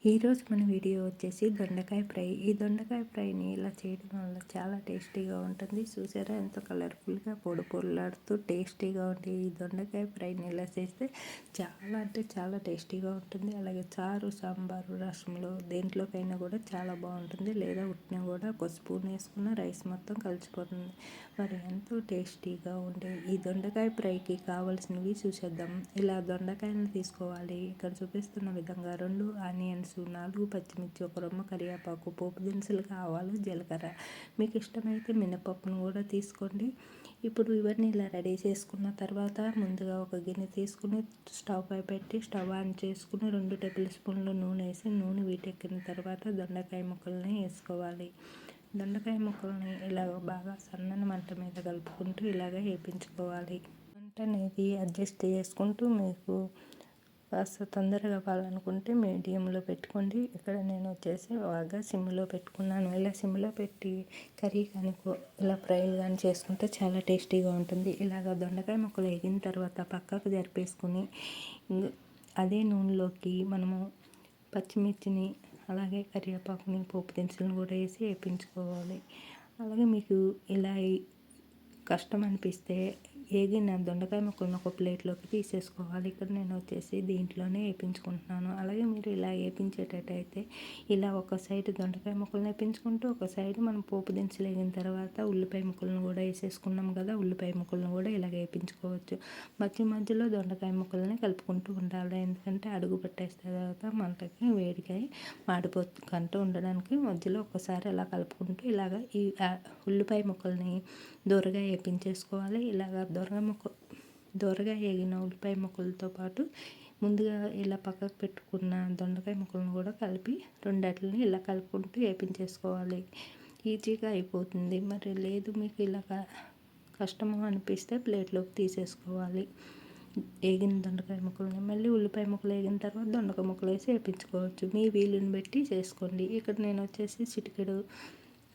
ఈరోజు మన వీడియో వచ్చేసి దొండకాయ ఫ్రై. ఈ దొండకాయ ఫ్రైని ఇలా చేయడం వల్ల చాలా టేస్టీగా ఉంటుంది. చూసారా ఎంత కలర్ఫుల్గా పొడి పొరలాడుతూ టేస్టీగా ఉంటే ఈ దొండకాయ ఫ్రైని ఇలా చేస్తే చాలా అంటే చాలా టేస్టీగా ఉంటుంది. అలాగే చారు, సాంబారు, రసంలో దేంట్లోకైనా కూడా చాలా బాగుంటుంది. లేదా ఉట్టిన కూడా ఒక స్పూన్ వేసుకున్న రైస్ మొత్తం కలిసిపోతుంది. మరి ఎంతో టేస్టీగా ఉండే ఈ దొండకాయ ఫ్రైకి కావాల్సినవి చూసేద్దాం. ఇలా దొండకాయలను తీసుకోవాలి. ఇక్కడ చూపిస్తున్న విధంగా 2 ఆనియన్స్, 4 పచ్చిమిర్చి, 1 రొమ్మ కరివేపాకు, పోపు దినుసులు, ఆవాలు, జీలకర్ర, మీకు ఇష్టమైతే మినపప్పును కూడా తీసుకోండి. ఇప్పుడు ఇవన్నీ ఇలా రెడీ చేసుకున్న తర్వాత ముందుగా ఒక గిన్నె తీసుకుని స్టవ్ పై పెట్టి స్టవ్ ఆన్ చేసుకుని 2 టేబుల్ స్పూన్లు నూనె వేసి నూనె వీటెక్కిన తర్వాత దొండకాయ ముక్కల్ని వేసుకోవాలి. దొండకాయ ముక్కల్ని ఇలా బాగా సన్నని మంట మీద కలుపుకుంటూ ఇలాగ వేయించుకోవాలి. మంట అనేది అడ్జస్ట్ చేసుకుంటూ మీకు కాస్త తొందరగా కావాలనుకుంటే మీడియంలో పెట్టుకోండి. ఇక్కడ నేను వచ్చేసి బాగా సిమ్లో పెట్టుకున్నాను. ఇలా సిమ్లో పెట్టి కర్రీ కానీ ఇలా ఫ్రైలు కానీ చేసుకుంటే చాలా టేస్టీగా ఉంటుంది. ఇలాగ దొండకాయ ముక్కలు వేగిన తర్వాత పక్కకు జరిపేసుకుని అదే నూనెలోకి మనము పచ్చిమిర్చిని, అలాగే కరివేపాకుని, పోపు దినుసులను కూడా వేసి వేయించుకోవాలి. అలాగే మీకు ఇలా కష్టం అనిపిస్తే ఏగిన దొండకాయ ముక్కలను ఒక ప్లేట్లోకి తీసేసుకోవాలి. ఇక్కడ నేను వచ్చేసి దీంట్లోనే వేయించుకుంటున్నాను. అలాగే మీరు ఇలా వేయించేటట్టయితే ఇలా ఒక సైడ్ దొండకాయ ముక్కలను వేయించుకుంటూ ఒక సైడ్ మనం పోపు దినుసులు వేగిన తర్వాత ఉల్లిపాయ ముక్కలను కూడా వేసేసుకున్నాం కదా, ఉల్లిపాయ ముక్కలను కూడా ఇలాగ వేయించుకోవచ్చు. మధ్యలో దొండకాయ ముక్కలని కలుపుకుంటూ ఉండాలి. ఎందుకంటే అడుగు పెట్టేస్తే తర్వాత మంటకి వేడికాయ మాడిపోతుంటూ ఉండడానికి మధ్యలో ఒకసారి అలా కలుపుకుంటూ ఇలాగ ఈ ఉల్లిపాయ ముక్కల్ని దూరగా వేయించేసుకోవాలి. ఇలాగ దూరగా వేగిన ఉల్లిపాయ ముక్కలతో పాటు ముందుగా ఇలా పక్కకు పెట్టుకున్న దొండకాయ ముక్కలను కూడా కలిపి రెండట్లని ఇలా కలుపుకుంటూ వేయించేసుకోవాలి. ఈజీగా అయిపోతుంది. మరి లేదు మీకు ఇలా కష్టము అనిపిస్తే ప్లేట్లోకి తీసేసుకోవాలి. వేగిన దొండకాయ ముక్కలని మళ్ళీ ఉల్లిపాయ ముక్కలు వేగిన తర్వాత దొండకాయ ముక్కలు వేసి వేయించుకోవచ్చు. మీ వీలుని బట్టి చేసుకోండి. ఇక్కడ నేను వచ్చేసి చిటికెడు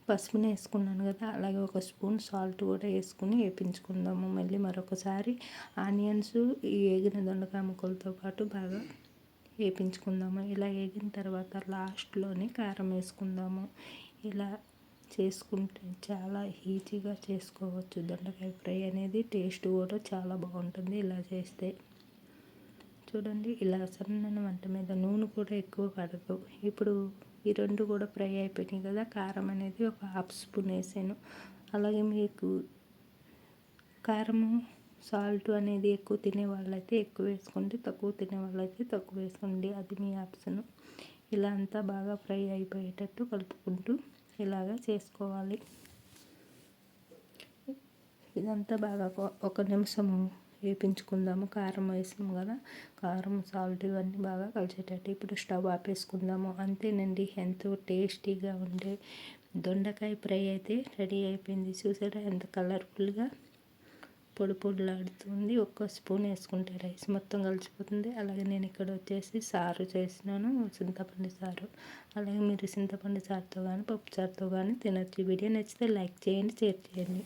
పసుపుని వేసుకున్నాను కదా, అలాగే ఒక స్పూన్ సాల్ట్ కూడా వేసుకుని వేయించుకుందాము. మళ్ళీ మరొకసారి ఆనియన్స్ ఈ వేగిన దొండకాయ ముక్కలతో పాటు బాగా వేయించుకుందాము. ఇలా వేగిన తర్వాత లాస్ట్లోనే కారం వేసుకుందాము. ఇలా చేసుకుంటే చాలా ఈజీగా చేసుకోవచ్చు. దొండకాయ ఫ్రై అనేది టేస్ట్ కూడా చాలా బాగుంటుంది ఇలా చేస్తే. చూడండి ఇలా సన్నని మంట మీద నూనె కూడా ఎక్కువ పడదు. ఇప్పుడు ఈ 2 కూడా ఫ్రై అయిపోయినాయి కదా, కారం అనేది ఒక హాఫ్ స్పూన్ వేసాను. అలాగే మీకు కారము, సాల్ట్ అనేది ఎక్కువ తినే వాళ్ళైతే ఎక్కువ వేసుకోండి, తక్కువ తినే వాళ్ళైతే తక్కువ వేసుకోండి, అది మీ ఆప్షన్. ఇలా అంతా బాగా ఫ్రై అయిపోయేటట్టు కలుపుకుంటూ ఇలాగా చేసుకోవాలి. ఇదంతా బాగా ఒక నిమిషము వేయించుకుందాము. కారం వేసాము కదా, కారం, సాల్ట్ ఇవన్నీ బాగా కలిసేటట్టు ఇప్పుడు స్టవ్ ఆపేసుకుందాము. అంతేనండి, ఎంతో టేస్టీగా ఉండే దొండకాయ ఫ్రై అయితే రెడీ అయిపోయింది. చూసారా ఎంత కలర్ఫుల్గా పొడి పొడిలాడుతుంది. ఒక్క స్పూన్ వేసుకుంటే రైస్ మొత్తం కలిసిపోతుంది. అలాగే నేను ఇక్కడ వచ్చేసి సారు చేసినాను, చింతపండు సారు. అలాగే మీరు చింతపండు సారుతో కానీ పప్పు చారుతో కానీ తినొచ్చు. వీడియో నచ్చితే లైక్ చేయండి, షేర్ చేయండి.